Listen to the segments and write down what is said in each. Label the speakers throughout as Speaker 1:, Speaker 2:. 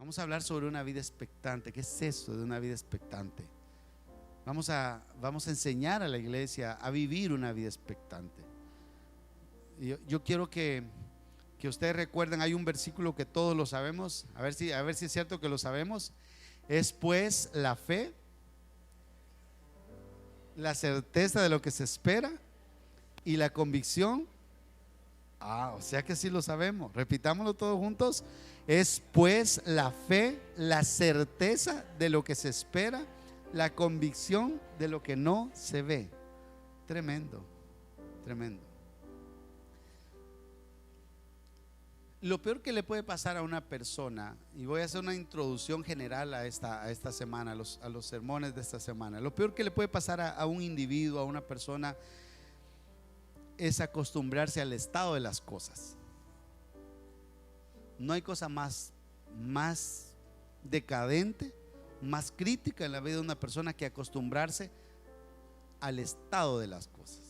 Speaker 1: Vamos a hablar sobre una vida expectante. ¿Qué es eso de una vida expectante? Vamos a enseñar a la iglesia a vivir una vida expectante. Yo quiero que ustedes recuerden, hay un versículo que todos lo sabemos, a ver si es cierto que lo sabemos. Es pues la fe, la certeza de lo que se espera y la convicción. O sea que sí lo sabemos. Repitámoslo todos juntos. Es pues la fe, la certeza de lo que se espera, la convicción de lo que no se ve. Tremendo, tremendo. Lo peor que le puede pasar a una persona, y voy a hacer una introducción general a esta semana, a los sermones de esta semana. Lo peor que le puede pasar a un individuo, a una persona, es acostumbrarse al estado de las cosas. No hay cosa más decadente, más crítica en la vida de una persona que acostumbrarse al estado de las cosas,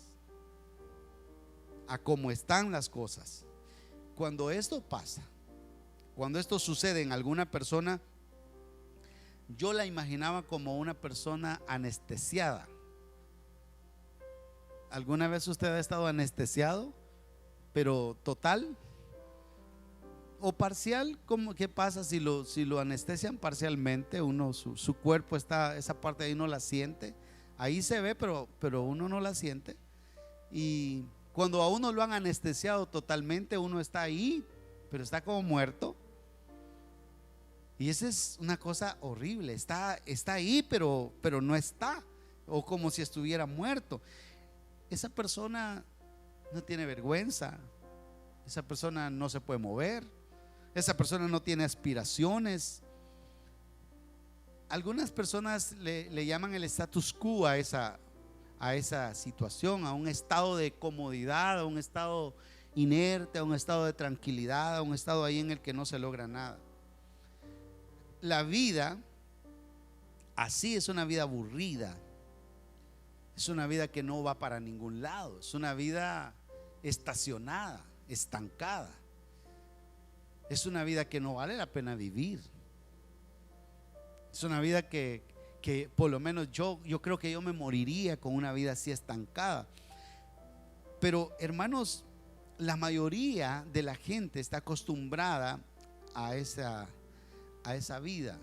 Speaker 1: a cómo están las cosas. Cuando esto pasa, cuando esto sucede en alguna persona, yo la imaginaba como una persona anestesiada. ¿Alguna vez usted ha estado anestesiado, pero total o parcial? ¿Qué pasa si lo anestesian parcialmente? Su cuerpo está, esa parte de ahí no la siente. Ahí se ve, pero uno no la siente. Y cuando a uno lo han anestesiado totalmente, uno está ahí, pero está como muerto. Y esa es una cosa horrible. Está ahí, pero no está, o como si estuviera muerto. Esa persona no tiene vergüenza, esa persona no se puede mover, esa persona no tiene aspiraciones. Algunas personas le llaman el status quo a esa situación, a un estado de comodidad, a un estado inerte, a un estado de tranquilidad, a un estado ahí en el que no se logra nada. La vida así es una vida aburrida. Es una vida que no va para ningún lado. Es una vida estacionada, estancada. Es una vida que no vale la pena vivir. Es una vida que por lo menos yo creo que yo me moriría con una vida así estancada. Pero hermanos, la mayoría de la gente está acostumbrada a esa vida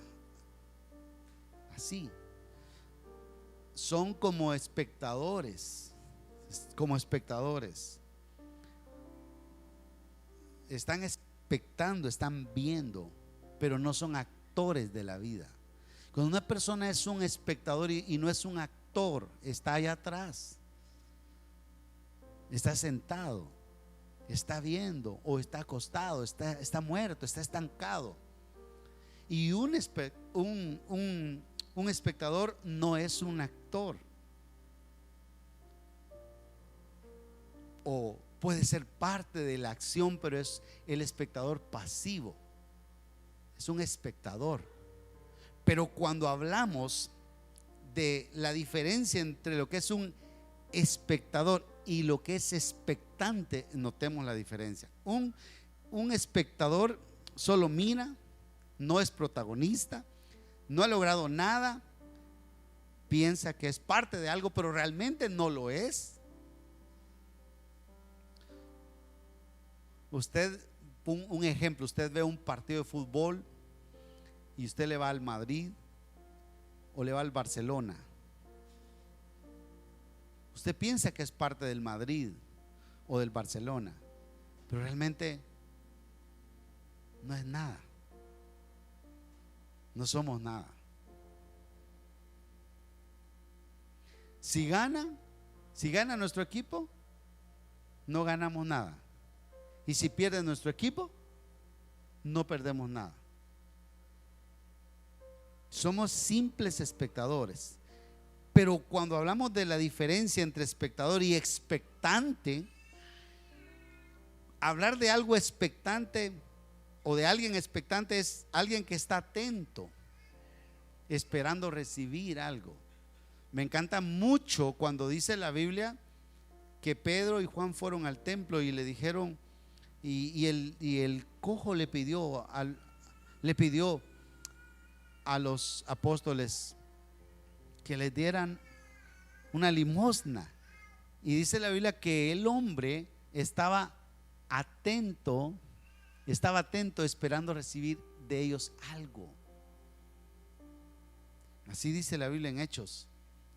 Speaker 1: así. Son como espectadores. Están expectando, están viendo, pero no son actores de la vida. Cuando una persona es un espectador y no es un actor, está allá atrás, está sentado, está viendo, o está acostado, está muerto, está estancado. Y un espectador no es un actor, o puede ser parte de la acción, pero es el espectador pasivo, es un espectador. Pero cuando hablamos de la diferencia entre lo que es un espectador y lo que es expectante, notemos la diferencia. Un espectador solo mira, no es protagonista, no ha logrado nada, piensa que es parte de algo, pero realmente no lo es. Usted, un ejemplo, usted ve un partido de fútbol y usted le va al Madrid o le va al Barcelona. Usted piensa que es parte del Madrid o del Barcelona, pero realmente no es nada. No somos nada. Si gana nuestro equipo, no ganamos nada. Y si pierde nuestro equipo, no perdemos nada. Somos simples espectadores. Pero cuando hablamos de la diferencia entre espectador y expectante, hablar de algo expectante o de alguien expectante es alguien que está atento, esperando recibir algo. Me encanta mucho cuando dice la Biblia que Pedro y Juan fueron al templo y le dijeron, y el cojo le pidió, a los apóstoles que les dieran una limosna. Y dice la Biblia que el hombre estaba atento esperando recibir de ellos algo. Así dice la Biblia en Hechos,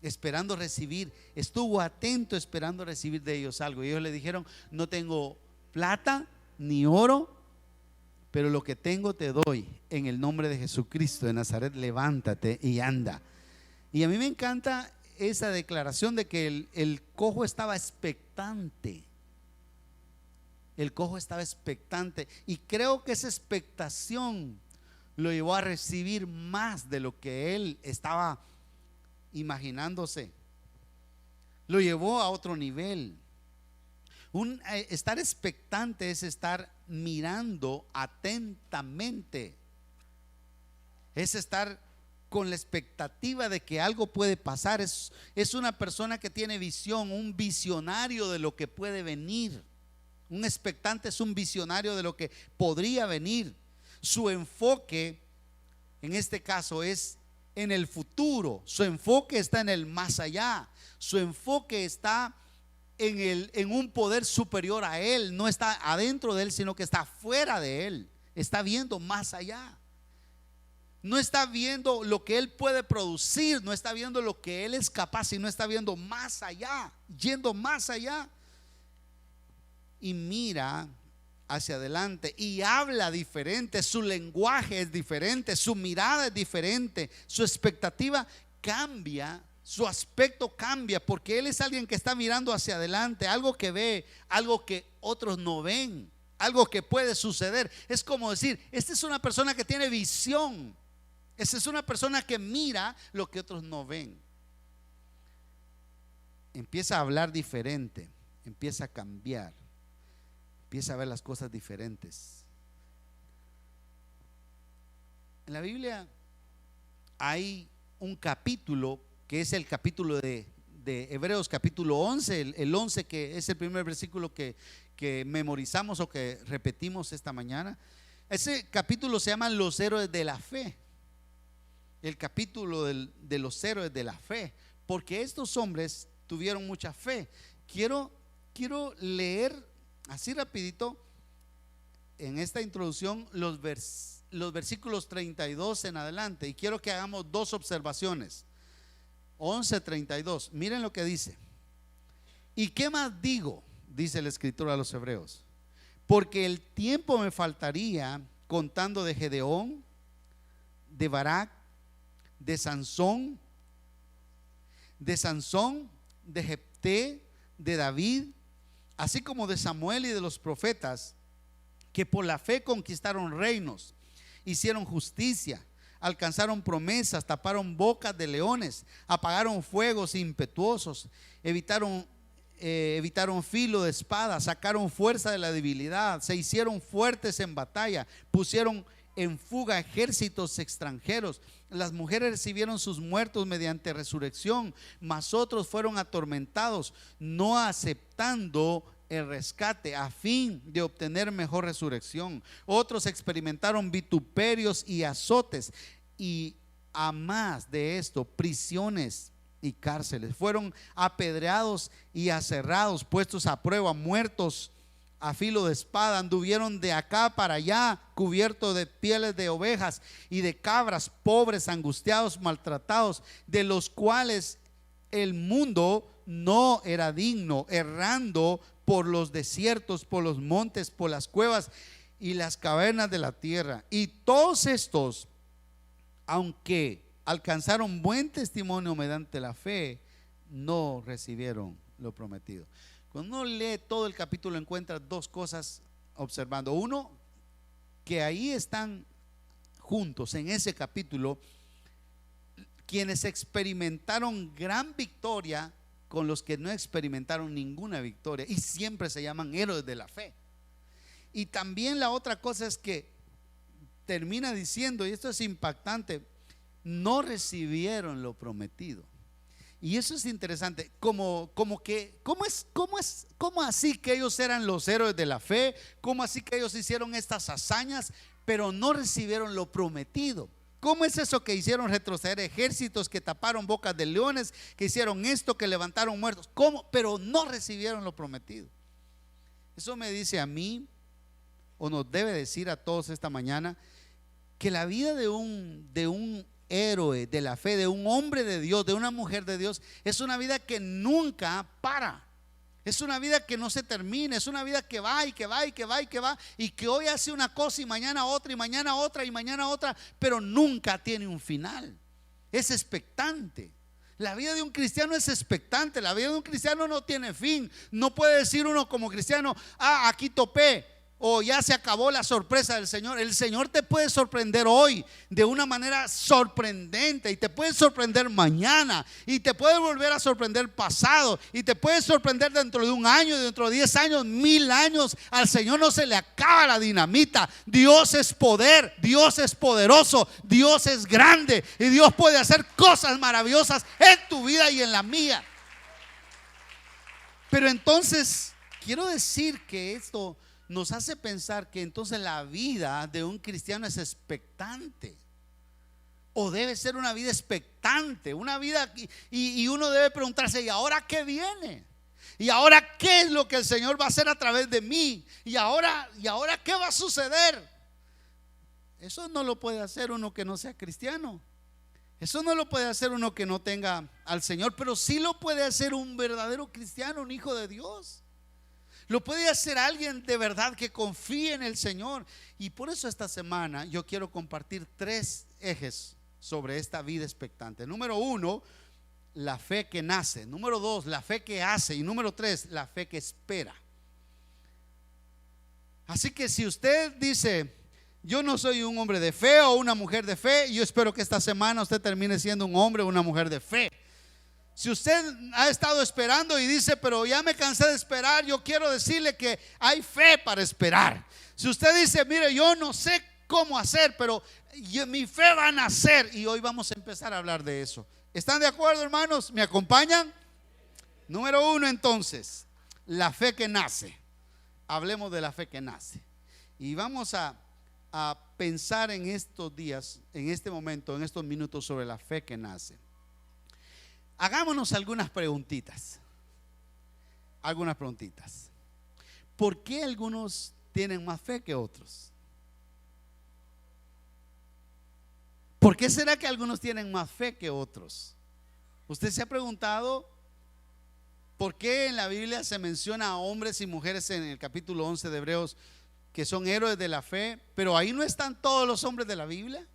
Speaker 1: esperando recibir, estuvo atento esperando recibir de ellos algo. Y ellos le dijeron: no tengo plata ni oro, pero lo que tengo te doy. En el nombre de Jesucristo de Nazaret, levántate y anda. Y a mí me encanta esa declaración de que el cojo estaba expectante. El cojo estaba expectante, y creo que esa expectación lo llevó a recibir más de lo que él estaba imaginándose. Lo llevó a otro nivel. Estar expectante es estar mirando atentamente, es estar con la expectativa de que algo puede pasar. Es una persona que tiene visión, un visionario de lo que puede venir. Un expectante es un visionario de lo que podría venir. Su enfoque en este caso es en el futuro, su enfoque está en el más allá, su enfoque está en un poder superior a él. No está adentro de él, sino que está fuera de él. Está viendo más allá. No está viendo lo que él puede producir, no está viendo lo que él es capaz, sino está viendo más allá, yendo más allá. Y mira hacia adelante y habla diferente, su lenguaje es diferente, su mirada es diferente, su expectativa cambia, su aspecto cambia, porque él es alguien que está mirando hacia adelante, algo que ve, algo que otros no ven, algo que puede suceder. Es como decir, esta es una persona que tiene visión, esta es una persona que mira lo que otros no ven. Empieza a hablar diferente, empieza a cambiar, empieza a ver las cosas diferentes. En la Biblia hay un capítulo que es el capítulo de Hebreos, capítulo 11, el 11, que es el primer versículo que memorizamos o que repetimos esta mañana. Ese capítulo se llama los héroes de la fe, el capítulo de los héroes de la fe, porque estos hombres tuvieron mucha fe. Quiero leer así rapidito en esta introducción los versículos 32 en adelante, y quiero que hagamos dos observaciones. 11:32, miren lo que dice: ¿y qué más digo?, dice el escritor a los hebreos, porque el tiempo me faltaría contando de Gedeón, de Barak, de Sansón, de Jefté, de David, así como de Samuel y de los profetas, que por la fe conquistaron reinos, hicieron justicia, alcanzaron promesas, taparon bocas de leones, apagaron fuegos impetuosos, evitaron filo de espada, sacaron fuerza de la debilidad, se hicieron fuertes en batalla, pusieron en fuga ejércitos extranjeros. Las mujeres recibieron sus muertos mediante resurrección, mas otros fueron atormentados, no aceptando el rescate a fin de obtener mejor resurrección. Otros experimentaron vituperios y azotes, y a más de esto, prisiones y cárceles. Fueron apedreados y aserrados, puestos a prueba, muertos a filo de espada. Anduvieron de acá para allá, cubiertos de pieles de ovejas y de cabras, pobres, angustiados, maltratados, de los cuales el mundo no era digno, errando por los desiertos, por los montes, por las cuevas y las cavernas de la tierra. Y todos estos, aunque alcanzaron buen testimonio mediante la fe, no recibieron lo prometido. Cuando uno lee todo el capítulo, encuentra dos cosas observando. Uno, que ahí están juntos en ese capítulo quienes experimentaron gran victoria con los que no experimentaron ninguna victoria, y siempre se llaman héroes de la fe. Y también la otra cosa es que termina diciendo, y esto es impactante, no recibieron lo prometido. Y eso es interesante, como así que ellos eran los héroes de la fe, como así que ellos hicieron estas hazañas, pero no recibieron lo prometido. ¿Cómo es eso que hicieron retroceder ejércitos, que taparon bocas de leones, que hicieron esto, que levantaron muertos? ¿Cómo? Pero no recibieron lo prometido. Eso me dice a mí, o nos debe decir a todos esta mañana, que la vida de un héroe de la fe, de un hombre de Dios, de una mujer de Dios, es una vida que nunca para. Es una vida que no se termina, es una vida que va y que va y que va y que va, y que hoy hace una cosa y mañana otra y mañana otra y mañana otra, pero nunca tiene un final. Es expectante. La vida de un cristiano es expectante. La vida de un cristiano no tiene fin. No puede decir uno como cristiano: aquí topé, o ya se acabó la sorpresa del Señor. El Señor te puede sorprender hoy de una manera sorprendente, y te puede sorprender mañana, y te puede volver a sorprender pasado, y te puede sorprender dentro de un año, dentro de 10 años, 1000 años. Al Señor no se le acaba la dinamita. Dios es poder, Dios es poderoso, Dios es grande, y Dios puede hacer cosas maravillosas en tu vida y en la mía. Pero entonces quiero decir que esto nos hace pensar que entonces la vida de un cristiano es expectante, o debe ser una vida expectante, una vida, y uno debe preguntarse: ¿y ahora qué viene? ¿Y ahora qué es lo que el Señor va a hacer a través de mí? ¿Y ahora qué va a suceder? Eso no lo puede hacer uno que no sea cristiano. Eso no lo puede hacer uno que no tenga al Señor, pero sí lo puede hacer un verdadero cristiano, un hijo de Dios. Lo puede hacer alguien de verdad que confíe en el Señor. Y por eso esta semana yo quiero compartir 3 ejes sobre esta vida expectante. Número 1, la fe que nace. Número 2, la fe que hace. Y número 3, la fe que espera. Así que si usted dice: yo no soy un hombre de fe o una mujer de fe, yo espero que esta semana usted termine siendo un hombre o una mujer de fe. Si usted ha estado esperando y dice: pero ya me cansé de esperar, yo quiero decirle que hay fe para esperar. Si usted dice: mire, yo no sé cómo hacer, pero mi fe va a nacer, y hoy vamos a empezar a hablar de eso. ¿Están de acuerdo, hermanos? ¿Me acompañan? Número 1, entonces, la fe que nace. Hablemos de la fe que nace. Y vamos a pensar en estos días, en este momento, en estos minutos, sobre la fe que nace. Hagámonos algunas preguntitas. ¿Por qué algunos tienen más fe que otros? ¿Por qué será que algunos tienen más fe que otros? ¿Usted se ha preguntado por qué en la Biblia se menciona a hombres y mujeres en el capítulo 11 de Hebreos que son héroes de la fe, pero ahí no están todos los hombres de la Biblia?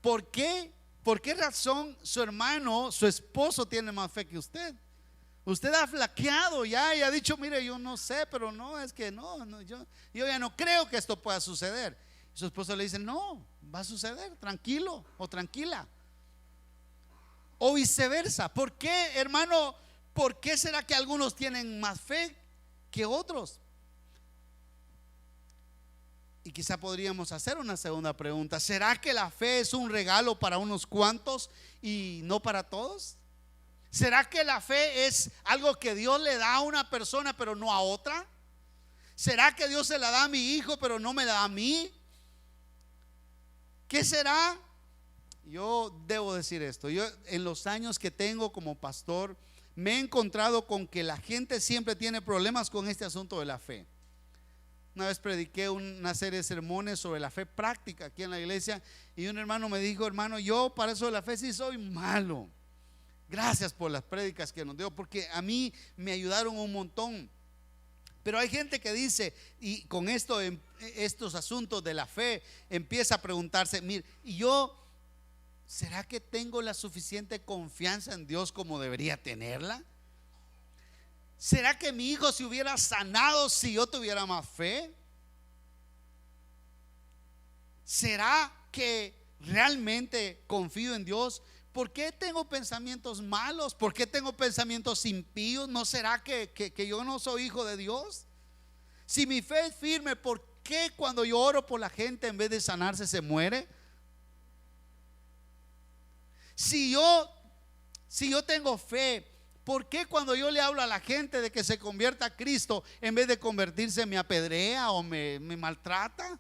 Speaker 1: ¿Por qué? ¿Por qué razón su hermano, su esposo tiene más fe que usted? Usted ha flaqueado ya y ha dicho: mire, yo no sé, pero no, es que no, yo ya no creo que esto pueda suceder. Y su esposo le dice: no, va a suceder, tranquilo o tranquila. O viceversa. ¿Por qué, hermano? ¿Por qué será que algunos tienen más fe que otros? Y quizá podríamos hacer una segunda pregunta: ¿será que la fe es un regalo para unos cuantos y no para todos? ¿Será que la fe es algo que Dios le da a una persona pero no a otra? ¿Será que Dios se la da a mi hijo pero no me la da a mí? ¿Qué será? Yo debo decir esto: yo en los años que tengo como pastor me he encontrado con que la gente siempre tiene problemas con este asunto de la fe. Una vez prediqué una serie de sermones sobre la fe práctica aquí en la iglesia, y un hermano me dijo: hermano, yo para eso de la fe sí soy malo. Gracias por las prédicas que nos dio, porque a mí me ayudaron un montón. Pero hay gente que dice, y con estos asuntos de la fe, empieza a preguntarse: mire, ¿y yo será que tengo la suficiente confianza en Dios como debería tenerla? ¿Será que mi hijo se hubiera sanado si yo tuviera más fe? ¿Será que realmente confío en Dios? ¿Por qué tengo pensamientos malos? ¿Por qué tengo pensamientos impíos? ¿No será que yo no soy hijo de Dios? Si mi fe es firme, ¿por qué cuando yo oro por la gente, en vez de sanarse, se muere? Si yo tengo fe, ¿por qué cuando yo le hablo a la gente de que se convierta a Cristo, en vez de convertirse, me apedrea o me maltrata?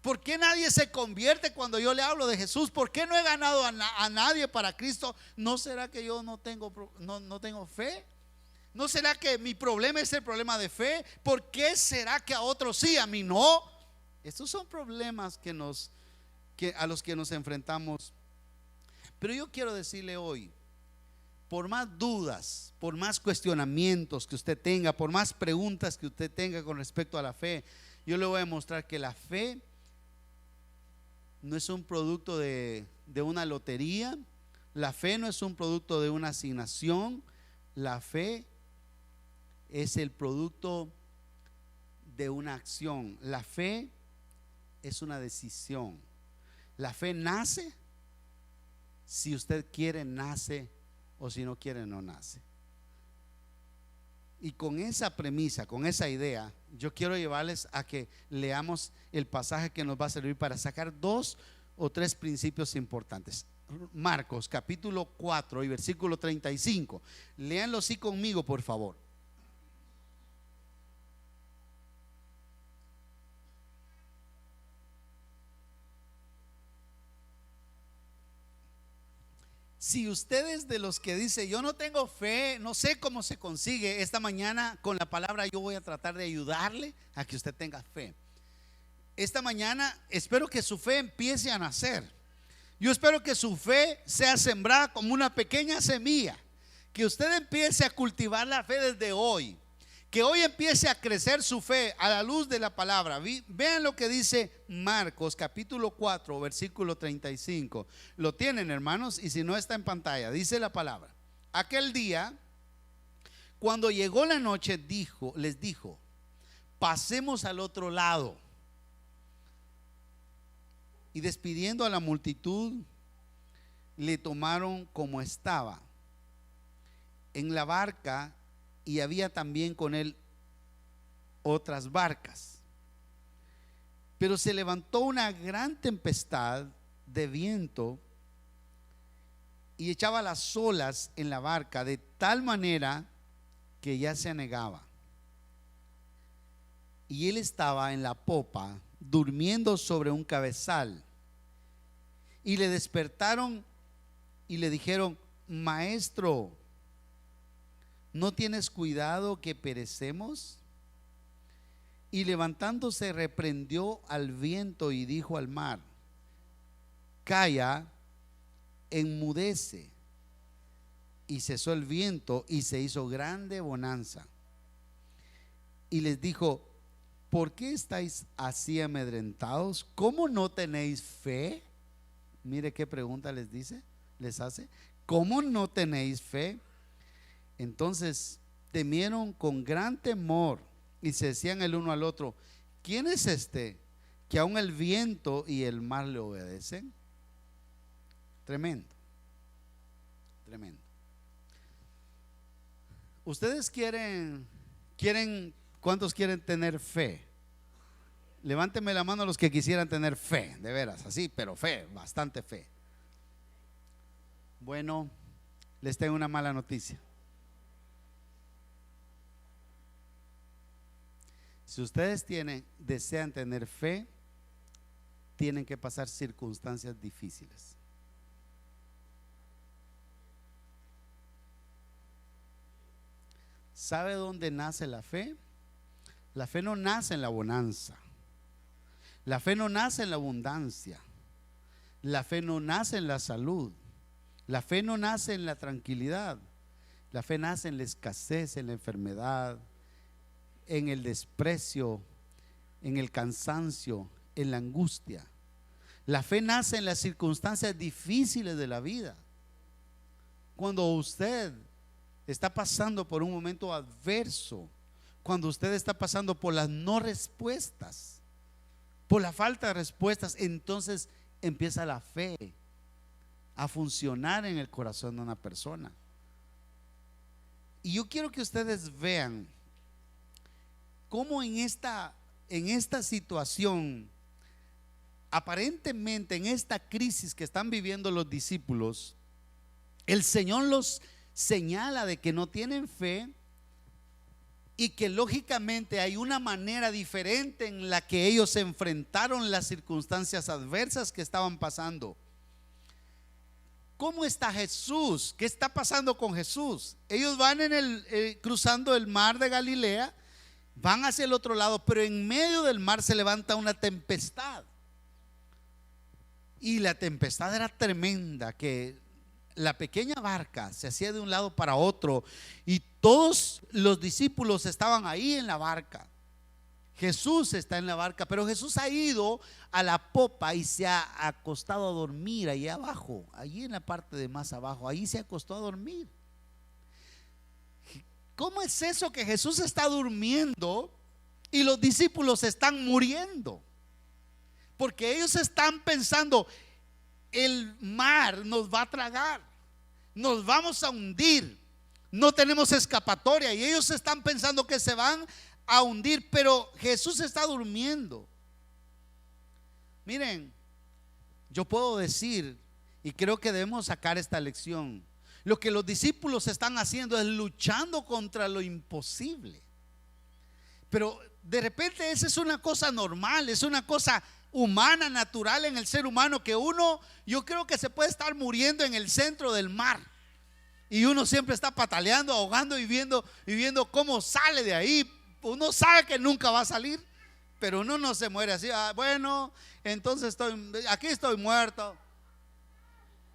Speaker 1: ¿Por qué nadie se convierte cuando yo le hablo de Jesús? ¿Por qué no he ganado a nadie para Cristo? ¿No será que yo no tengo fe? ¿No será que mi problema es el problema de fe? ¿Por qué será que a otros sí, a mí no? Estos son problemas a los que nos enfrentamos. Pero yo quiero decirle hoy, por más dudas, por más cuestionamientos que usted tenga, por más preguntas que usted tenga con respecto a la fe, yo le voy a demostrar que la fe no es un producto de una lotería. La fe no es un producto de una asignación. La fe es el producto de una acción. La fe es una decisión. La fe nace, si usted quiere nace, o si no quiere no nace. Y con esa premisa, con esa idea, yo quiero llevarles a que leamos el pasaje que nos va a servir para sacar 2 o 3 principios importantes. Marcos capítulo 4 y versículo 35. Léanlo así conmigo, por favor. Si usted es de los que dice yo no tengo fe, no sé cómo se consigue, esta mañana con la palabra yo voy a tratar de ayudarle a que usted tenga fe. Esta mañana espero que su fe empiece a nacer. Yo espero que su fe sea sembrada como una pequeña semilla, que usted empiece a cultivar la fe desde hoy, que hoy empiece a crecer su fe a la luz de la palabra. Vean lo que dice Marcos capítulo 4 versículo 35. Lo tienen, hermanos, y si no está en pantalla, dice la palabra: aquel día, cuando llegó la noche, les dijo: pasemos al otro lado. Y despidiendo a la multitud, le tomaron como estaba en la barca, y había también con él otras barcas. Pero se levantó una gran tempestad de viento y echaba las olas en la barca de tal manera que ya se anegaba. Y él estaba en la popa, durmiendo sobre un cabezal. Y le despertaron y le dijeron: maestro, ¿no tienes cuidado que perecemos? Y levantándose reprendió al viento y dijo al mar: calla, enmudece. Y cesó el viento y se hizo grande bonanza. Y les dijo: ¿por qué estáis así amedrentados? ¿Cómo no tenéis fe? Mire qué pregunta les hace. ¿Cómo no tenéis fe? Entonces temieron con gran temor y se decían el uno al otro: ¿quién es este que aun el viento y el mar le obedecen? Tremendo, tremendo. Ustedes quieren, ¿cuántos quieren tener fe? Levánteme la mano los que quisieran tener fe, de veras, así, pero fe, bastante fe. Bueno, les tengo una mala noticia. Si ustedes desean tener fe, tienen que pasar circunstancias difíciles. ¿Sabe dónde nace la fe? La fe no nace en la bonanza. La fe no nace en la abundancia. La fe no nace en la salud. La fe no nace en la tranquilidad. La fe nace en la escasez, en la enfermedad, en el desprecio, en el cansancio, en la angustia. La fe nace en las circunstancias difíciles de la vida. Cuando usted está pasando por un momento adverso, cuando usted está pasando por las no respuestas, por la falta de respuestas, entonces empieza la fe a funcionar en el corazón de una persona. Y yo quiero que ustedes vean cómo en esta situación, aparentemente en esta crisis que están viviendo los discípulos, el Señor los señala de que no tienen fe y que lógicamente hay una manera diferente en la que ellos enfrentaron las circunstancias adversas que estaban pasando. ¿Cómo está Jesús? ¿Qué está pasando con Jesús? Ellos van cruzando el mar de Galilea, van hacia el otro lado, pero en medio del mar se levanta una tempestad. Y la tempestad era tremenda, que la pequeña barca se hacía de un lado para otro y todos los discípulos estaban ahí en la barca. Jesús está en la barca, pero Jesús ha ido a la popa y se ha acostado a dormir ahí abajo, allí en la parte de más abajo, ahí se acostó a dormir. ¿Cómo es eso que Jesús está durmiendo y los discípulos están muriendo? Porque ellos están pensando, el mar nos va a tragar, nos vamos a hundir, no tenemos escapatoria, y ellos están pensando que se van a hundir, pero Jesús está durmiendo. Miren, yo puedo decir, y creo que debemos sacar esta lección, lo que los discípulos están haciendo es luchando contra lo imposible. Pero de repente esa es una cosa normal, es una cosa humana, natural en el ser humano, que uno, yo creo que se puede estar muriendo en el centro del mar y uno siempre está pataleando, ahogando y viendo cómo sale de ahí. Uno sabe que nunca va a salir, pero uno no se muere así. Bueno, entonces aquí estoy muerto.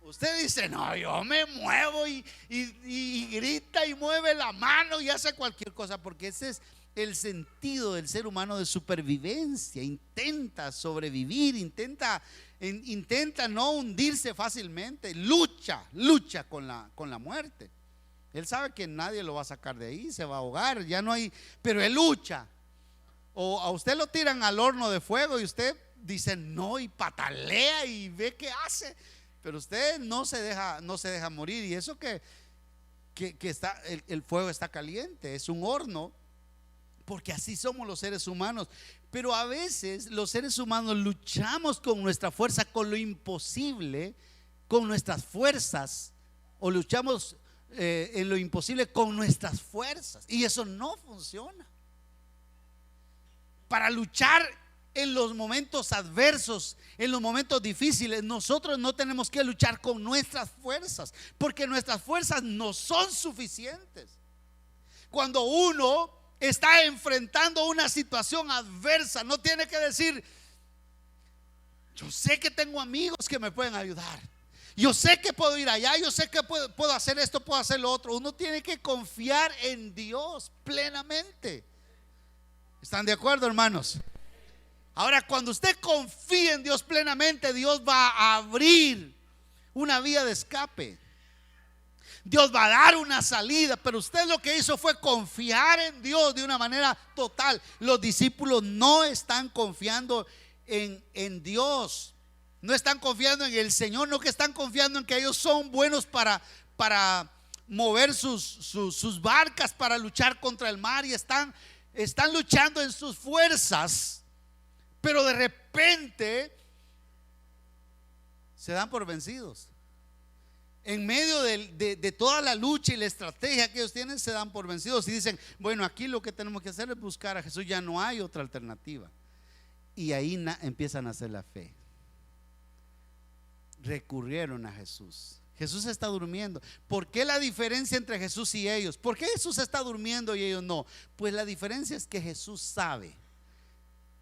Speaker 1: Usted dice, no, yo me muevo y grita y mueve la mano y hace cualquier cosa, porque ese es el sentido del ser humano de supervivencia. Intenta sobrevivir, intenta no hundirse fácilmente, lucha con la muerte. Él sabe que nadie lo va a sacar de ahí, se va a ahogar, ya no hay, pero él lucha. O a usted lo tiran al horno de fuego y usted dice no, y patalea y ve qué hace, pero usted no se deja morir. Y eso que está, el fuego está caliente, es un horno, porque así somos los seres humanos. Pero a veces los seres humanos luchamos con nuestra fuerza, con lo imposible, con nuestras fuerzas, o luchamos en lo imposible con nuestras fuerzas, y eso no funciona. Para luchar en los momentos adversos, en los momentos difíciles, nosotros no tenemos que luchar con nuestras fuerzas, porque nuestras fuerzas no son suficientes. Cuando uno está enfrentando una situación adversa, no tiene que decir, yo sé que tengo amigos que me pueden ayudar, yo sé que puedo ir allá, yo sé que puedo hacer esto, puedo hacer lo otro. Uno tiene que confiar en Dios plenamente. ¿Están de acuerdo, hermanos? Ahora, cuando usted confía en Dios plenamente, Dios va a abrir una vía de escape, Dios va a dar una salida. Pero usted lo que hizo fue confiar en Dios de una manera total. Los discípulos no están confiando en Dios, no están confiando en el Señor, no que están confiando en que ellos son buenos para mover sus barcas, para luchar contra el mar, y están luchando en sus fuerzas. Pero de repente se dan por vencidos. En medio de toda la lucha y la estrategia que ellos tienen, se dan por vencidos y dicen, bueno, aquí lo que tenemos que hacer es buscar a Jesús, ya no hay otra alternativa. Y ahí empiezan a hacer la fe. Recurrieron a Jesús. Jesús está durmiendo. ¿Por qué la diferencia entre Jesús y ellos? ¿Por qué Jesús está durmiendo y ellos no? Pues la diferencia es que Jesús sabe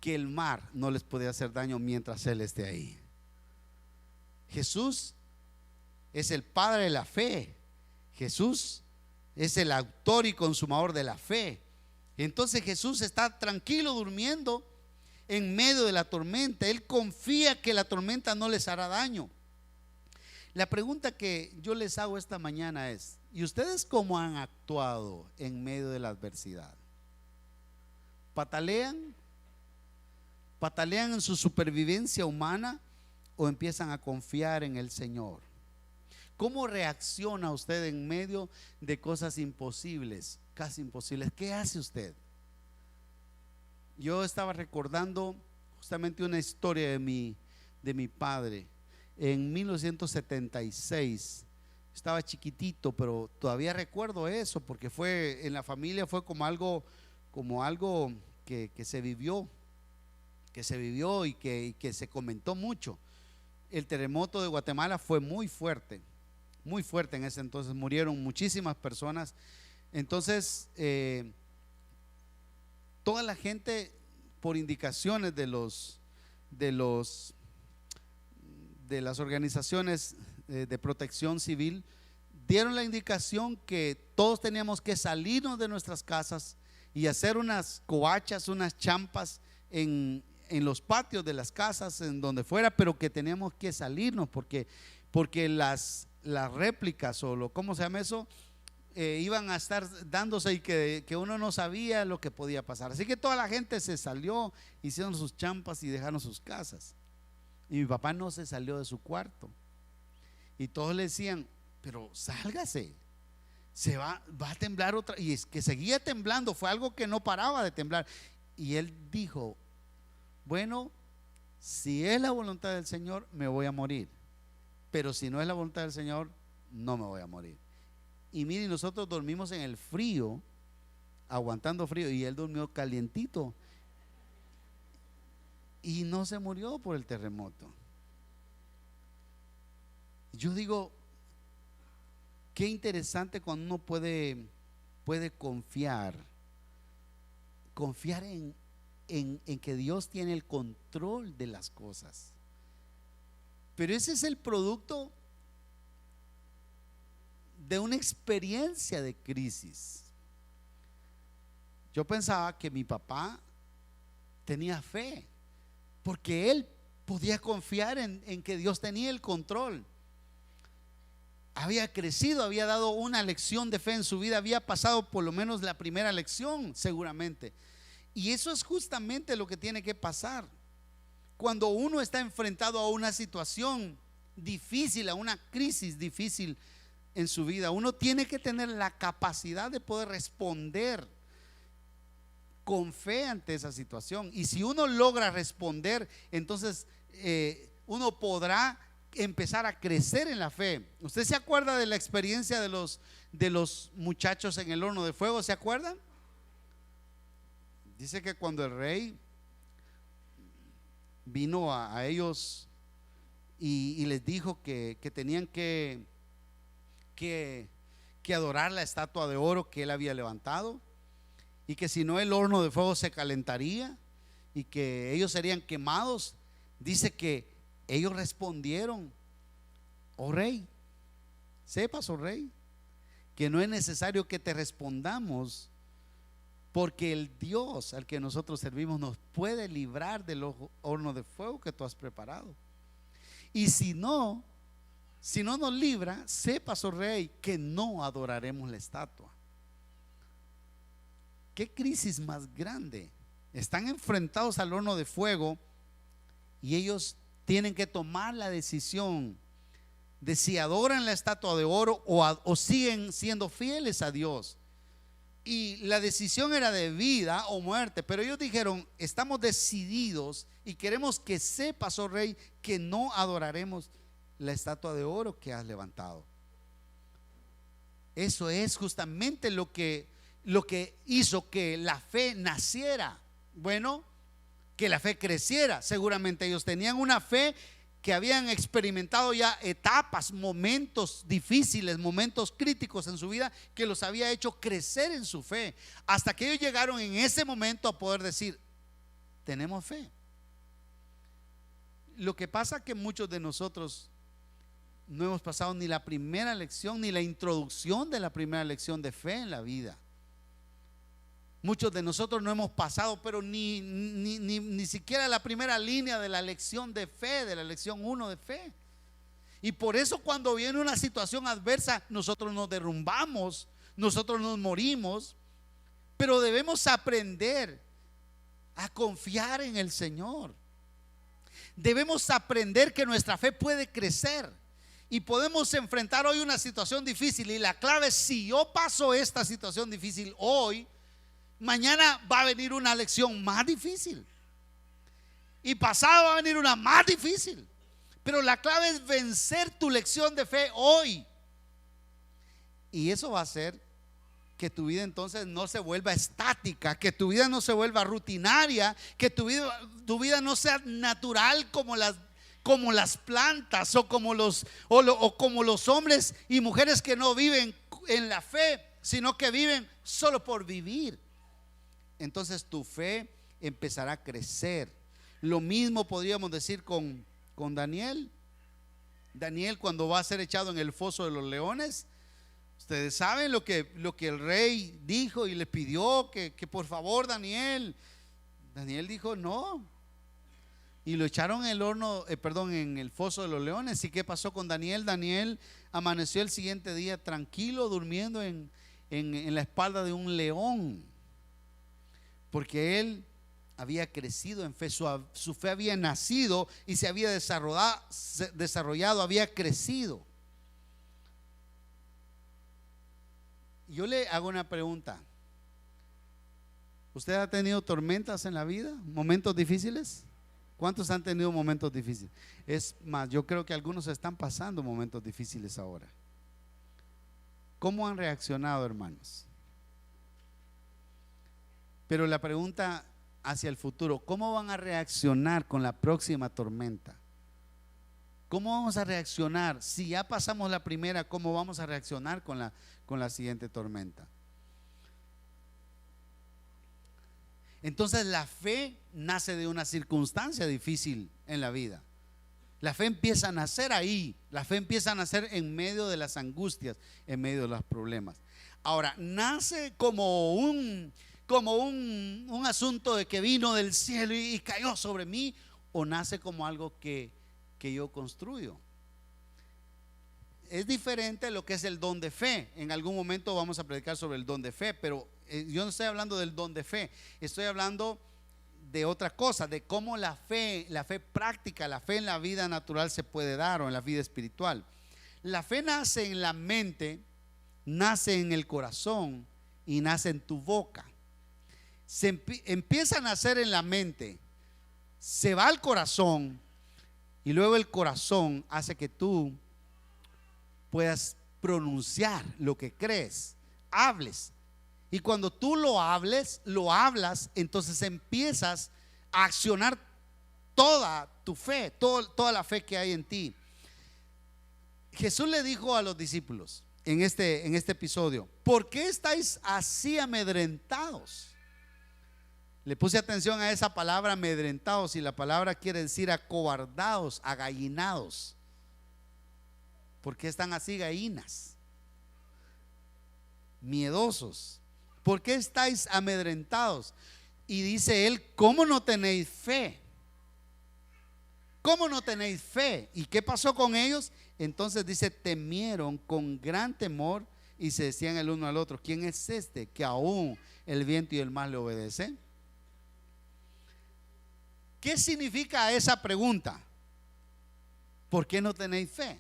Speaker 1: que el mar no les puede hacer daño mientras Él esté ahí. Jesús es el padre de la fe. Jesús es el autor y consumador de la fe. Entonces Jesús está tranquilo durmiendo en medio de la tormenta. Él confía que la tormenta no les hará daño. La pregunta que yo les hago esta mañana es: ¿y ustedes cómo han actuado en medio de la adversidad? ¿Patalean? ¿Patalean en su supervivencia humana o empiezan a confiar en el Señor? ¿Cómo reacciona usted en medio de cosas imposibles, casi imposibles? ¿Qué hace usted? Yo estaba recordando justamente una historia de mi padre. En 1976 estaba chiquitito, pero todavía recuerdo eso, porque fue en la familia, fue como algo como algo que se vivió, y que se comentó mucho. El terremoto de Guatemala fue muy fuerte en ese entonces, murieron muchísimas personas. Entonces toda la gente, por indicaciones de las organizaciones de protección civil, dieron la indicación que todos teníamos que salirnos de nuestras casas y hacer unas covachas, unas champas en los patios de las casas, en donde fuera, pero que teníamos que salirnos porque las réplicas o ¿cómo se llama eso? Iban a estar dándose y que uno no sabía lo que podía pasar. Así que toda la gente se salió, hicieron sus champas y dejaron sus casas. Y mi papá no se salió de su cuarto. Y todos le decían, pero sálgase, va a temblar otra. Y es que seguía temblando, fue algo que no paraba de temblar. Y él dijo, bueno, si es la voluntad del Señor, me voy a morir. Pero si no es la voluntad del Señor, no me voy a morir. Y miren, nosotros dormimos en el frío, aguantando frío, y él durmió calientito y no se murió por el terremoto. Yo digo, qué interesante cuando uno puede confiar en que Dios tiene el control de las cosas. Pero ese es el producto de una experiencia de crisis. Yo pensaba que mi papá tenía fe, porque él podía confiar en que Dios tenía el control. Había crecido, había dado una lección de fe en su vida, había pasado por lo menos la primera lección seguramente. Y eso es justamente lo que tiene que pasar cuando uno está enfrentado a una situación difícil, a una crisis difícil en su vida. Uno tiene que tener la capacidad de poder responder con fe ante esa situación. Y si uno logra responder, entonces uno podrá empezar a crecer en la fe. ¿Usted se acuerda de la experiencia de los muchachos en el horno de fuego? ¿Se acuerdan? Dice que cuando el rey vino a ellos y les dijo que tenían que adorar la estatua de oro que él había levantado, y que si no el horno de fuego se calentaría y que ellos serían quemados, dice que ellos respondieron: oh rey, sepas, oh rey, que no es necesario que te respondamos, porque el Dios al que nosotros servimos nos puede librar del horno de fuego que tú has preparado. Y si no nos libra, sepas, oh rey, que no adoraremos la estatua. ¿Qué crisis más grande? Están enfrentados al horno de fuego y ellos tienen que tomar la decisión de si adoran la estatua de oro o siguen siendo fieles a Dios. Y la decisión era de vida o muerte, pero ellos dijeron: estamos decididos y queremos que sepas, oh rey, que no adoraremos la estatua de oro que has levantado. Eso es justamente lo que hizo que la fe naciera. Bueno, que la fe creciera. Seguramente ellos tenían una fe que habían experimentado ya etapas, momentos difíciles, momentos críticos en su vida, que los había hecho crecer en su fe, hasta que ellos llegaron en ese momento a poder decir: tenemos fe. Lo que pasa es que muchos de nosotros no hemos pasado ni la primera lección, ni la introducción de la primera lección de fe en la vida. Muchos de nosotros no hemos pasado, pero ni siquiera la primera línea de la lección de fe, de la lección 1 de fe. Y por eso cuando viene una situación adversa, nosotros nos derrumbamos, nosotros nos morimos. Pero debemos aprender a confiar en el Señor. Debemos aprender que nuestra fe puede crecer y podemos enfrentar hoy una situación difícil. Y la clave es: si yo paso esta situación difícil hoy, mañana va a venir una lección más difícil, y pasado va a venir una más difícil. Pero la clave es vencer tu lección de fe hoy, y eso va a hacer que tu vida entonces no se vuelva estática, que tu vida no se vuelva rutinaria, que tu vida no sea natural como las plantas o como los hombres y mujeres que no viven en la fe, sino que viven solo por vivir. Entonces tu fe empezará a crecer. Lo mismo podríamos decir con Daniel. Daniel, cuando va a ser echado en el foso de los leones, ustedes saben lo que el rey dijo y le pidió que por favor Daniel dijo no, y lo echaron en el horno, en el foso de los leones. ¿Y qué pasó con Daniel? Daniel amaneció el siguiente día tranquilo, durmiendo en la espalda de un león, porque él había crecido en fe, su fe había nacido y se había desarrollado, había crecido. Yo le hago una pregunta: ¿usted ha tenido tormentas en la vida? ¿Momentos difíciles? ¿Cuántos han tenido momentos difíciles? Es más, yo creo que algunos están pasando momentos difíciles ahora. ¿Cómo han reaccionado, hermanos? Pero la pregunta hacia el futuro: ¿cómo van a reaccionar con la próxima tormenta? ¿Cómo vamos a reaccionar? Si ya pasamos la primera, ¿cómo vamos a reaccionar con la siguiente tormenta? Entonces la fe nace de una circunstancia difícil en la vida. La fe empieza a nacer ahí. La fe empieza a nacer en medio de las angustias, en medio de los problemas. Ahora, nace como un asunto de que vino del cielo y cayó sobre mí, o nace como algo que yo construyo. Es diferente lo que es el don de fe. En algún momento vamos a predicar sobre el don de fe, pero yo no estoy hablando del don de fe, estoy hablando de otra cosa, de cómo la fe práctica, la fe en la vida natural se puede dar, o en la vida espiritual. La fe nace en la mente, nace en el corazón y nace en tu boca. Empieza a nacer en la mente, se va al corazón, y luego el corazón hace que tú puedas pronunciar lo que crees, hables. Y cuando tú lo hablas, entonces empiezas a accionar toda tu fe, toda la fe que hay en ti. Jesús le dijo a los discípulos en este episodio: ¿por qué estáis así amedrentados? Le puse atención a esa palabra, amedrentados, y la palabra quiere decir acobardados, agallinados. ¿Por qué están así gallinas? Miedosos. ¿Por qué estáis amedrentados? Y dice él: ¿cómo no tenéis fe? ¿Cómo no tenéis fe? ¿Y qué pasó con ellos? Entonces dice: temieron con gran temor y se decían el uno al otro: ¿quién es este que aún el viento y el mar le obedecen? ¿Qué significa esa pregunta? ¿Por qué no tenéis fe?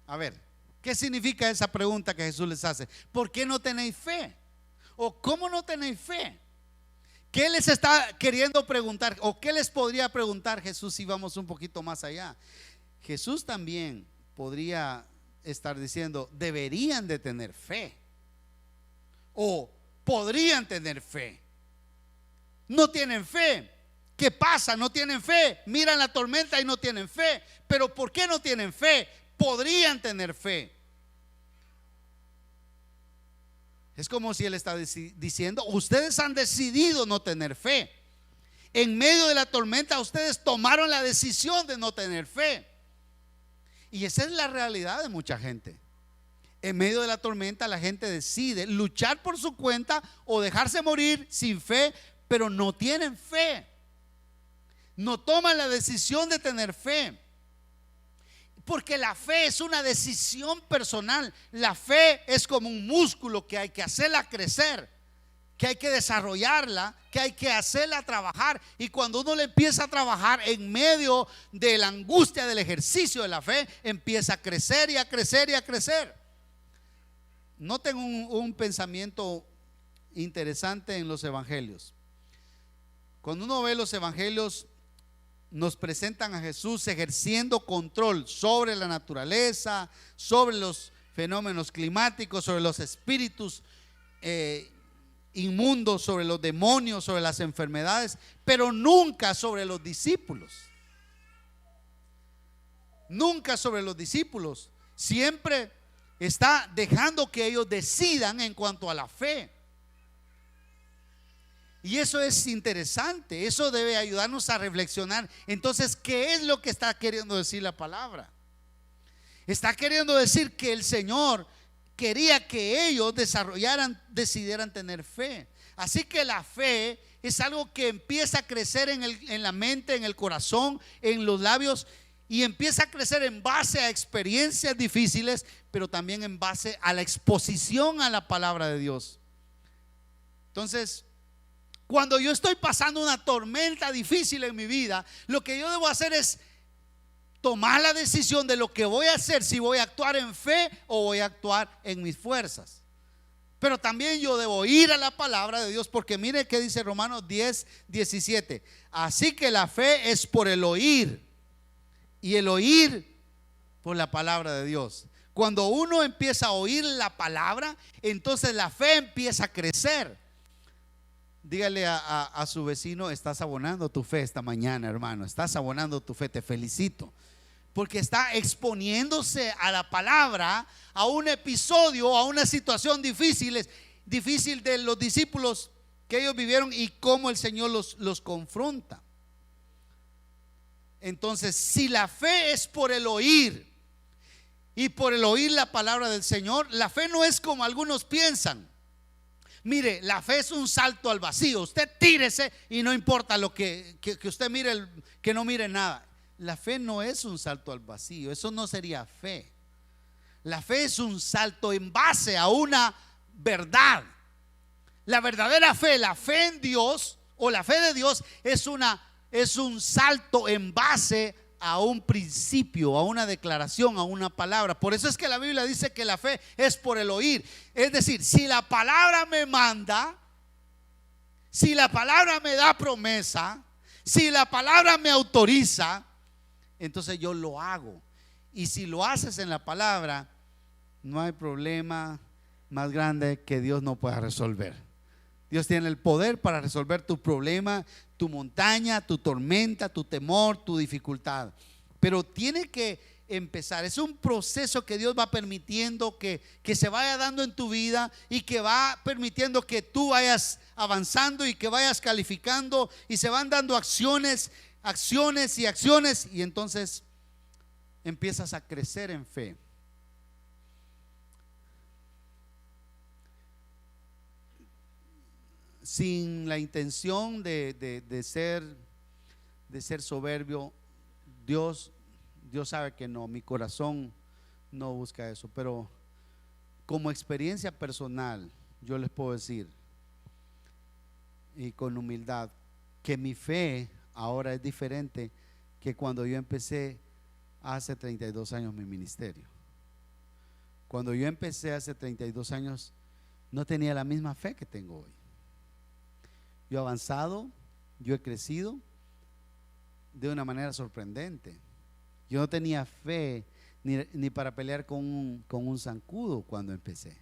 Speaker 1: A ver, ¿qué significa esa pregunta que Jesús les hace? ¿Por qué no tenéis fe? ¿O cómo no tenéis fe? ¿Qué les está queriendo preguntar? ¿O qué les podría preguntar Jesús si vamos un poquito más allá? Jesús también podría estar diciendo: deberían de tener fe, o podrían tener fe. No tienen fe. ¿Qué pasa? No tienen fe. Miran la tormenta y no tienen fe. Pero ¿por qué no tienen fe? Podrían tener fe. Es como si él está diciendo: ustedes han decidido no tener fe. En medio de la tormenta ustedes tomaron la decisión de no tener fe. Y esa es la realidad de mucha gente. En medio de la tormenta la gente decide luchar por su cuenta o dejarse morir sin fe, pero no tienen fe. No toman la decisión de tener fe. Porque la fe es una decisión personal. La fe es como un músculo que hay que hacerla crecer, que hay que desarrollarla, que hay que hacerla trabajar. Y cuando uno le empieza a trabajar en medio de la angustia del ejercicio de la fe, empieza a crecer y a crecer y a crecer. Noten un pensamiento interesante en los evangelios. Cuando uno ve los evangelios, nos presentan a Jesús ejerciendo control sobre la naturaleza, sobre los fenómenos climáticos, sobre los espíritus. eh, inmundos, sobre los demonios, sobre las enfermedades, pero nunca sobre los discípulos. Nunca sobre los discípulos. Siempre está dejando que ellos decidan en cuanto a la fe. Y eso es interesante. Eso debe ayudarnos a reflexionar. Entonces, ¿qué es lo que está queriendo decir la palabra? Está queriendo decir que el Señor quería que ellos decidieran tener fe. Así que la fe es algo que empieza a crecer en la mente, en el corazón, en los labios, y empieza a crecer en base a experiencias difíciles, pero también en base a la exposición a la palabra de Dios. Entonces, cuando yo estoy pasando una tormenta difícil en mi vida, lo que yo debo hacer es tomar la decisión de lo que voy a hacer, si voy a actuar en fe o voy a actuar en mis fuerzas. Pero también yo debo ir a la palabra de Dios, porque mire que dice Romanos 10:17. Así que la fe es por el oír, y el oír por la palabra de Dios. Cuando uno empieza a oír la palabra, entonces la fe empieza a crecer. Dígale a su vecino: estás abonando tu fe esta mañana, hermano. Estás abonando tu fe, te felicito. Porque está exponiéndose a la palabra, a un episodio, a una situación difícil de los discípulos que ellos vivieron y cómo el Señor los confronta. Entonces, si la fe es por el oír y por el oír la palabra del Señor, la fe no es como algunos piensan. Mire, la fe es un salto al vacío. Usted tírese y no importa lo que usted mire, que no mire nada. La fe no es un salto al vacío. Eso no sería fe. La fe es un salto en base a una verdad. La verdadera fe, la fe en Dios o la fe de Dios es un salto en base a un principio, a una declaración, a una palabra. Por eso es que la Biblia dice que la fe es por el oír. Es decir, si la palabra me manda, si la palabra me da promesa, si la palabra me autoriza, entonces yo lo hago. Y si lo haces en la palabra, no hay problema más grande que Dios no pueda resolver. Dios tiene el poder para resolver tu problema, tu montaña, tu tormenta, tu temor, tu dificultad. Pero tiene que empezar. Es un proceso que Dios va permitiendo que se vaya dando en tu vida, y que va permitiendo que tú vayas avanzando y que vayas calificando, y se van dando acciones, y entonces empiezas a crecer en fe. Sin la intención de ser soberbio. Dios sabe que no, mi corazón no busca eso, pero como experiencia personal yo les puedo decir, y con humildad, que mi fe ahora es diferente que cuando yo empecé hace 32 años mi ministerio. Cuando yo empecé hace 32 años no tenía la misma fe que tengo hoy. Yo he avanzado, yo he crecido de una manera sorprendente. Yo no tenía fe ni para pelear con un zancudo cuando empecé.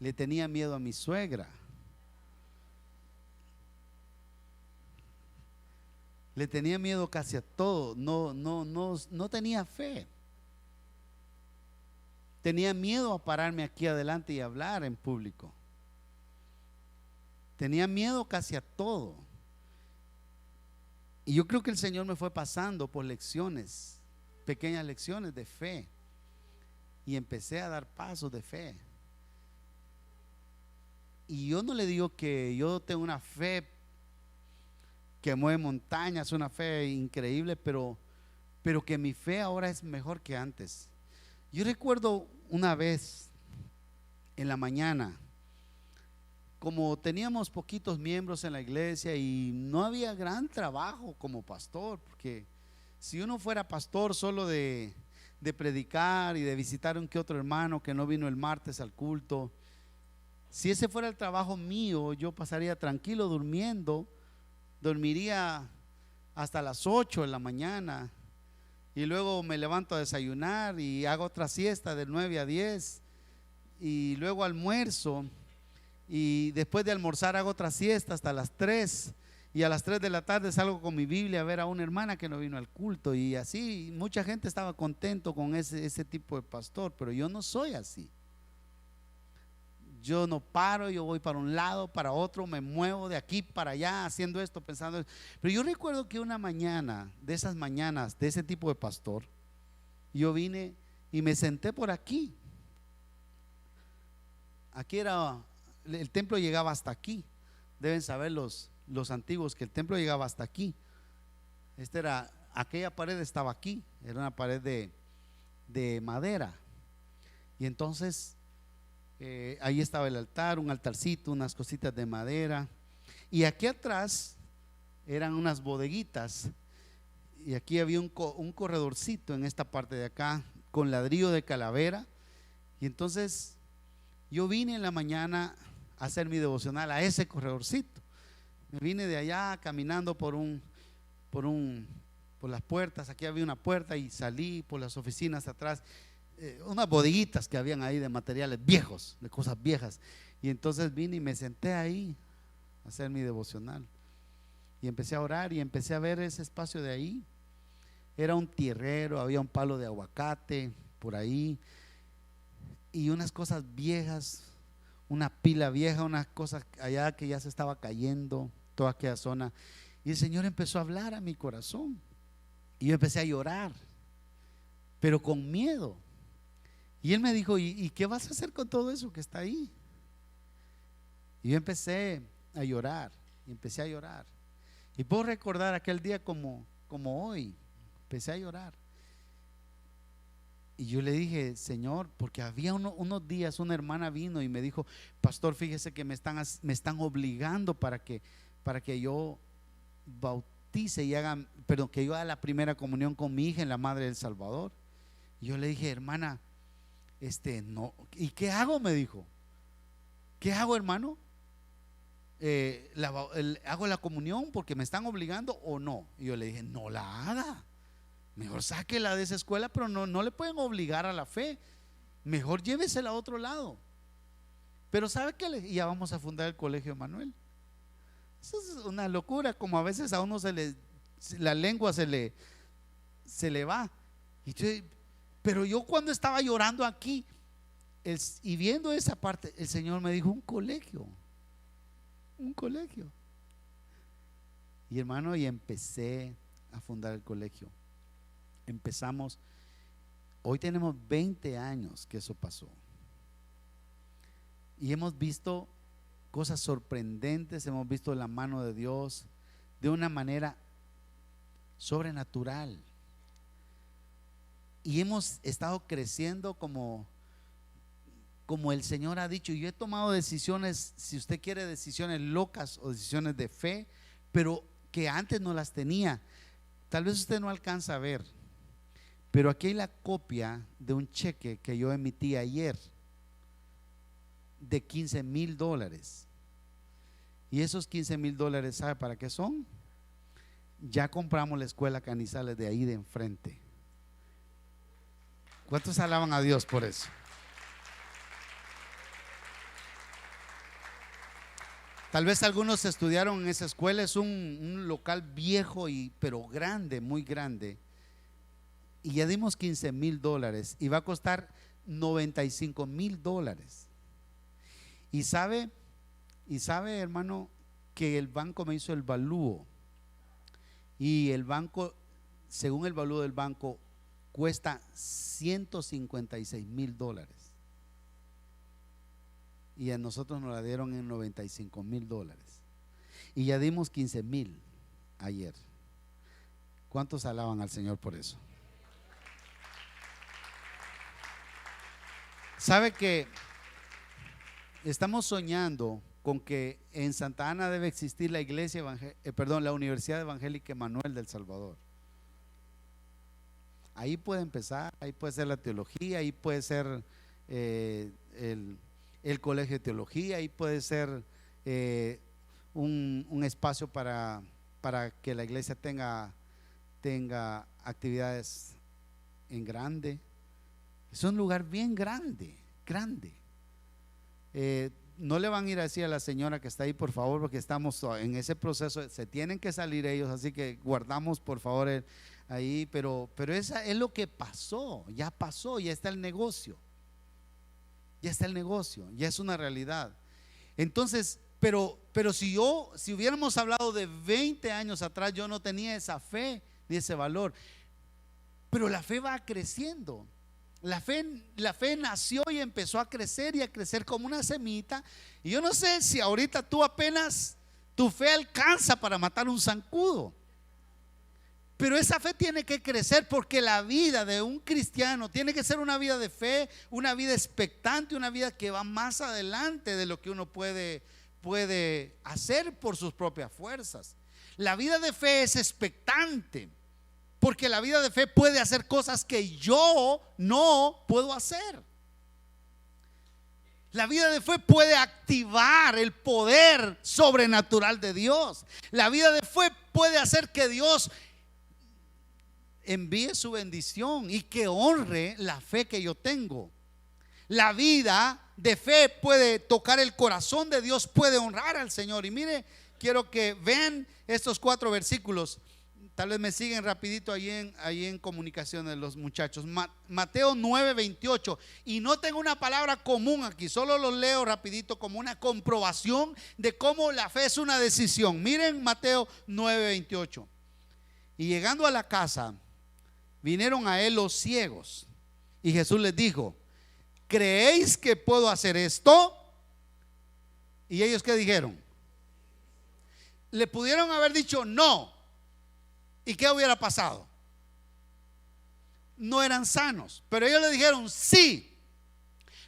Speaker 1: Le tenía miedo a mi suegra. Le tenía miedo casi a todo. No tenía fe. Tenía miedo a pararme aquí adelante y hablar en público. Tenía miedo casi a todo. Y yo creo que el Señor me fue pasando por lecciones, pequeñas lecciones de fe, y empecé a dar pasos de fe. Y yo no le digo que yo tengo una fe que mueve montañas, una fe increíble, pero que mi fe ahora es mejor que antes. Yo recuerdo una vez en la mañana, como teníamos poquitos miembros en la iglesia y no había gran trabajo como pastor, porque si uno fuera pastor solo de predicar y de visitar un que otro hermano que no vino el martes al culto, si ese fuera el trabajo mío, yo pasaría tranquilo durmiendo, dormiría hasta las 8 de la mañana y luego me levanto a desayunar y hago otra siesta de 9 a 10 y luego almuerzo, y después de almorzar hago otra siesta hasta las 3, y a las 3 de la tarde salgo con mi Biblia a ver a una hermana que no vino al culto, y así mucha gente estaba contento con ese tipo de pastor, pero yo no soy así. Yo no paro, yo voy para un lado, para otro, me muevo de aquí para allá, haciendo esto, pensando esto. Pero yo recuerdo que una mañana, de esas mañanas, de ese tipo de pastor, yo vine y me senté por aquí. Aquí era, el templo llegaba hasta aquí. Deben saber los antiguos que el templo llegaba hasta aquí. Aquella pared estaba aquí, era una pared de madera. Y entonces ahí estaba el altar, un altarcito, unas cositas de madera, y aquí atrás eran unas bodeguitas, y aquí había un corredorcito en esta parte de acá con ladrillo de calavera. Y entonces yo vine en la mañana a hacer mi devocional a ese corredorcito. Me vine de allá caminando por las puertas. Aquí había una puerta y salí por las oficinas atrás, unas bodeguitas que habían ahí de materiales viejos, de cosas viejas. Y entonces vine y me senté ahí a hacer mi devocional. Y empecé a orar y empecé a ver ese espacio de ahí. Era un tierrero, había un palo de aguacate por ahí y unas cosas viejas, una pila vieja, unas cosas allá que ya se estaba cayendo, toda aquella zona. Y el Señor empezó a hablar a mi corazón y yo empecé a llorar, pero con miedo. Y Él me dijo: ¿y qué vas a hacer con todo eso que está ahí? Y yo empecé a llorar y empecé a llorar. Y puedo recordar aquel día como hoy. Empecé a llorar. Y yo le dije: Señor, porque había unos días una hermana vino y me dijo: pastor, fíjese que me están obligando para que yo bautice y que yo haga la primera comunión con mi hija en la Madre del Salvador. Y yo le dije: hermana, no. ¿Y qué hago? Me dijo. ¿Qué hago, hermano? ¿Hago la comunión porque me están obligando o no? Y yo le dije: no la haga. Mejor sáquela de esa escuela, pero no le pueden obligar a la fe. Mejor llévesela a otro lado. Pero ¿sabe qué? Ya vamos a fundar el Colegio Emanuel. Eso es una locura, como a veces a uno la lengua se le va. Pero yo cuando estaba llorando aquí y viendo esa parte, el Señor me dijo: un colegio. Y hermano, y empecé a fundar el colegio. Empezamos, hoy tenemos 20 años que eso pasó. Y hemos visto cosas sorprendentes, hemos visto la mano de Dios de una manera sobrenatural. Y hemos estado creciendo como el Señor ha dicho. Yo he tomado decisiones, si usted quiere, decisiones locas o decisiones de fe, pero que antes no las tenía. Tal vez usted no alcanza a ver, pero aquí hay la copia de un cheque que yo emití ayer de $15,000. Y esos $15,000, ¿sabe para qué son? Ya compramos la escuela Canizales de ahí de enfrente. ¿Cuántos alaban a Dios por eso? Tal vez algunos estudiaron en esa escuela. Es un local viejo pero grande, muy grande. Y ya dimos $15,000 y va a costar $95,000. Y sabe, hermano, que el banco me hizo el valúo. Y el banco, según el valúo del banco, cuesta $156,000. Y a nosotros nos la dieron en $95,000. Y ya dimos 15,000 ayer. ¿Cuántos alaban al Señor por eso? ¿Sabe que estamos soñando con que en Santa Ana debe existir la la Universidad Evangélica Emanuel del Salvador? Ahí puede empezar, ahí puede ser la teología, ahí puede ser el colegio de teología, ahí puede ser un espacio para que la iglesia tenga actividades en grande. Es un lugar bien grande. no le van a ir a decir a la señora que está ahí, por favor, porque estamos en ese proceso, se tienen que salir ellos, así que guardamos por favor ahí, pero esa es lo que pasó, ya está el negocio, ya está el negocio, ya es una realidad. Entonces, pero si hubiéramos hablado de 20 años atrás, yo no tenía esa fe ni ese valor, pero la fe va creciendo. La fe nació y empezó a crecer y a crecer como una semita. Y yo no sé si ahorita tú apenas tu fe alcanza para matar un zancudo, pero esa fe tiene que crecer, porque la vida de un cristiano tiene que ser una vida de fe, una vida expectante, una vida que va más adelante de lo que uno puede hacer por sus propias fuerzas. La vida de fe es expectante, porque la vida de fe puede hacer cosas que yo no puedo hacer. La vida de fe puede activar el poder sobrenatural de Dios. La vida de fe puede hacer que Dios envíe su bendición y que honre la fe que yo tengo. La vida de fe puede tocar el corazón de Dios, puede honrar al Señor. Y mire, quiero que vean estos 4 versículos. Tal vez me siguen rapidito ahí en comunicaciones los muchachos. Mateo 9:28. Y no tengo una palabra común aquí, solo los leo rapidito como una comprobación de cómo la fe es una decisión. Miren Mateo 9:28. Y llegando a la casa, vinieron a él los ciegos, y Jesús les dijo: ¿creéis que puedo hacer esto? Y ellos, ¿qué dijeron? Le pudieron haber dicho no. ¿Y qué hubiera pasado? No eran sanos, pero ellos le dijeron sí.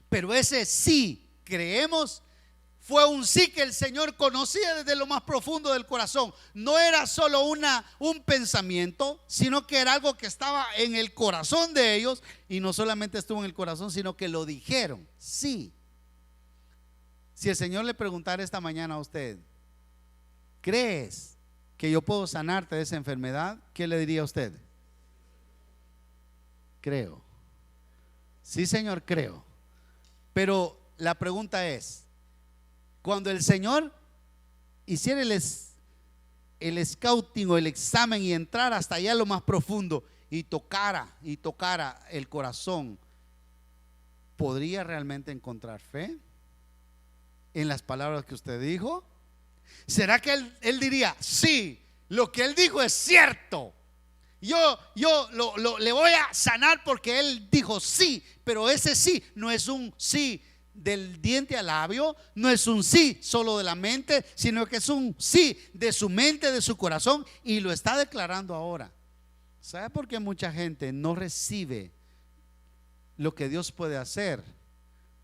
Speaker 1: Pero ese sí, creemos, fue un sí que el Señor conocía desde lo más profundo del corazón. No era solo un pensamiento, sino que era algo que estaba en el corazón de ellos. Y no solamente estuvo en el corazón, sino que lo dijeron, sí. Si el Señor le preguntara esta mañana a usted: ¿crees que yo puedo sanarte de esa enfermedad? ¿Qué le diría a usted? Creo. Sí, Señor, creo. Pero la pregunta es: cuando el Señor hiciera el scouting o el examen y entrara hasta allá a lo más profundo y tocara el corazón, ¿podría realmente encontrar fe en las palabras que usted dijo? ¿Será que él diría: sí, lo que él dijo es cierto, yo le voy a sanar porque él dijo sí? Pero ese sí no es un sí del diente al labio, no es un sí solo de la mente, sino que es un sí de su mente, de su corazón, y lo está declarando ahora. ¿Sabe por qué mucha gente no recibe lo que Dios puede hacer?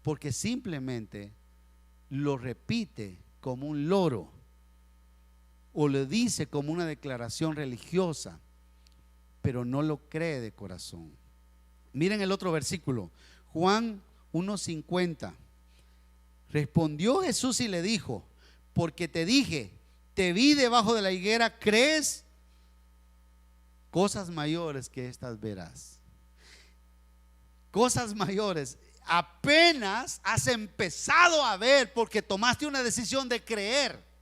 Speaker 1: Porque simplemente lo repite como un loro, o le dice como una declaración religiosa, pero no lo cree de corazón. Miren el otro versículo, Juan 1:50. Respondió Jesús y le dijo: porque te dije, te vi debajo de la higuera, ¿crees? Cosas mayores que estas verás. Cosas mayores. Apenas has empezado a ver, porque tomaste una decisión de creer.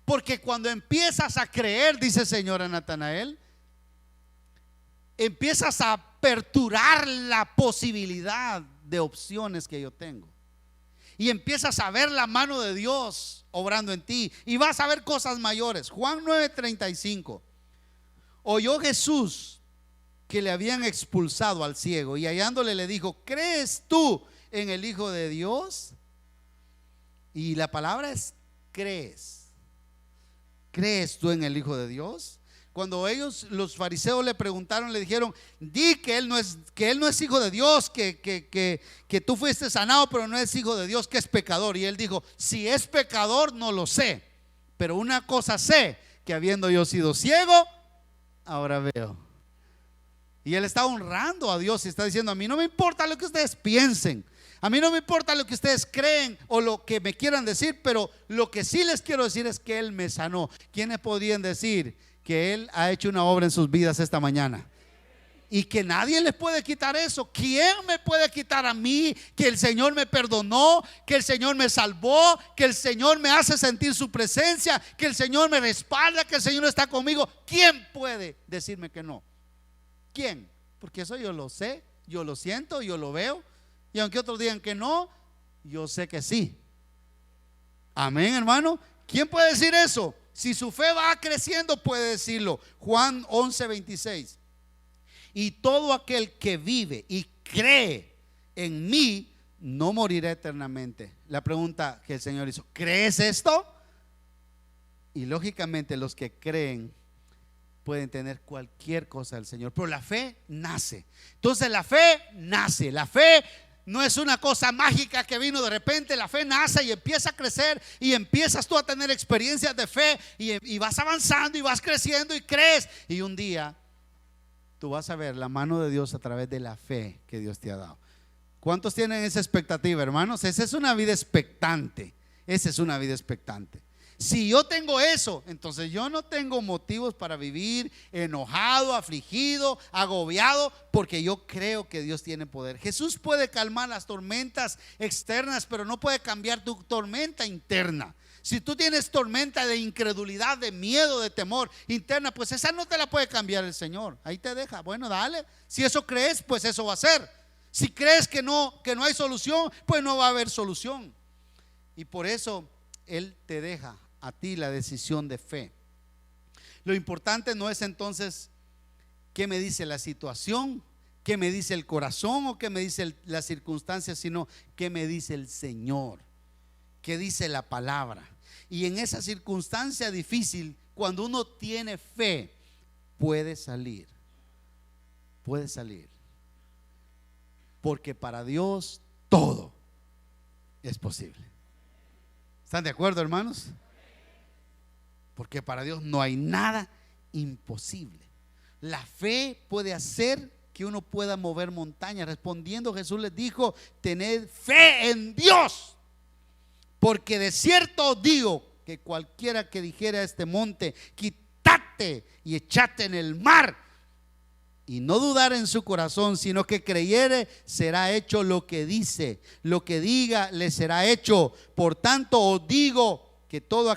Speaker 1: Porque cuando empiezas a creer, dice el Señor a Natanael, empiezas a aperturar la posibilidad de opciones que yo tengo, y empiezas a ver la mano de Dios obrando en ti, y vas a ver cosas mayores. Juan 9:35. Oyó Jesús que le habían expulsado al ciego, y hallándole le dijo: ¿crees tú en el Hijo de Dios? Y la palabra es crees. ¿Crees tú en el Hijo de Dios? Cuando los fariseos le preguntaron, le dijeron: di que él no es hijo de Dios, que tú fuiste sanado, pero no es hijo de Dios, que es pecador. Y él dijo: si es pecador no lo sé, pero una cosa sé, que habiendo yo sido ciego, ahora veo. Y él está honrando a Dios y está diciendo: a mí no me importa lo que ustedes piensen, a mí no me importa lo que ustedes creen o lo que me quieran decir, pero lo que sí les quiero decir es que Él me sanó. ¿Quiénes podrían decir que Él ha hecho una obra en sus vidas esta mañana? y que nadie les puede quitar eso. ¿Quién me puede quitar a mí que el Señor me perdonó, que el Señor me salvó, que el Señor me hace sentir su presencia, que el Señor me respalda, que el Señor está conmigo? ¿Quién puede decirme que no? ¿Quién? Porque eso yo lo sé, yo lo siento, yo lo veo, y aunque otros digan que no, yo sé que sí. Amén, hermano. ¿Quién puede decir eso? Si su fe va creciendo, puede decirlo. Juan 11:26. Y todo aquel que vive y cree en mí no morirá eternamente. La pregunta que el Señor hizo: ¿crees esto? Y lógicamente los que creen pueden tener cualquier cosa del Señor, pero la fe nace. Entonces la fe nace. La fe no es una cosa mágica que vino de repente. La fe nace y empieza a crecer, y empiezas tú a tener experiencias de fe, y vas avanzando y vas creciendo y crees, y un día tú vas a ver la mano de Dios a través de la fe que Dios te ha dado. ¿Cuántos tienen esa expectativa, hermanos? Esa es una vida expectante. Esa es una vida expectante. Si yo tengo eso, entonces yo no tengo motivos para vivir enojado, afligido, agobiado, porque yo creo que Dios tiene poder. Jesús puede calmar las tormentas externas, pero no puede cambiar tu tormenta interna. Si tú tienes tormenta de incredulidad, de miedo, de temor interna, pues esa no te la puede cambiar el Señor. Ahí te deja. Bueno, dale. Si eso crees, pues eso va a ser. Si crees que no hay solución, pues no va a haber solución. Y por eso Él te deja a ti la decisión de fe. Lo importante no es entonces qué me dice la situación, qué me dice el corazón o qué me dice las circunstancias, sino qué me dice el Señor, qué dice la palabra. Y en esa circunstancia difícil, cuando uno tiene fe, puede salir, porque para Dios todo es posible. ¿Están de acuerdo, hermanos? Porque para Dios no hay nada imposible. La fe puede hacer que uno pueda mover montañas. Respondiendo, Jesús les dijo: tened fe en Dios, porque de cierto os digo que cualquiera que dijera a este monte: quítate y echate en el mar, y no dudar en su corazón, sino que creyere, será hecho lo que dice. Lo que diga le será hecho. Por tanto os digo que todo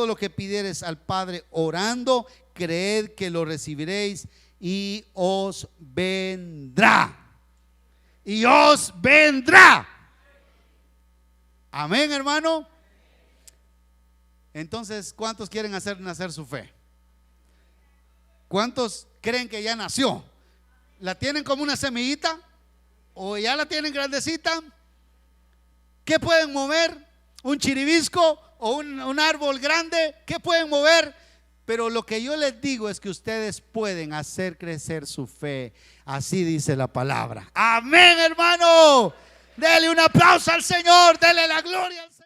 Speaker 1: lo que pidiereis al Padre orando, creed que lo recibiréis y os vendrá. Y os vendrá. Amén, hermano. Entonces, ¿cuántos quieren hacer nacer su fe? ¿Cuántos creen que ya nació? ¿La tienen como una semillita? ¿O ya la tienen grandecita? ¿Qué pueden mover? ¿Un chiribisco o un árbol grande? ¿Qué pueden mover? Pero lo que yo les digo es que ustedes pueden hacer crecer su fe. Así dice la palabra. Amén, hermano. Dele un aplauso al Señor. Dele la gloria al Señor.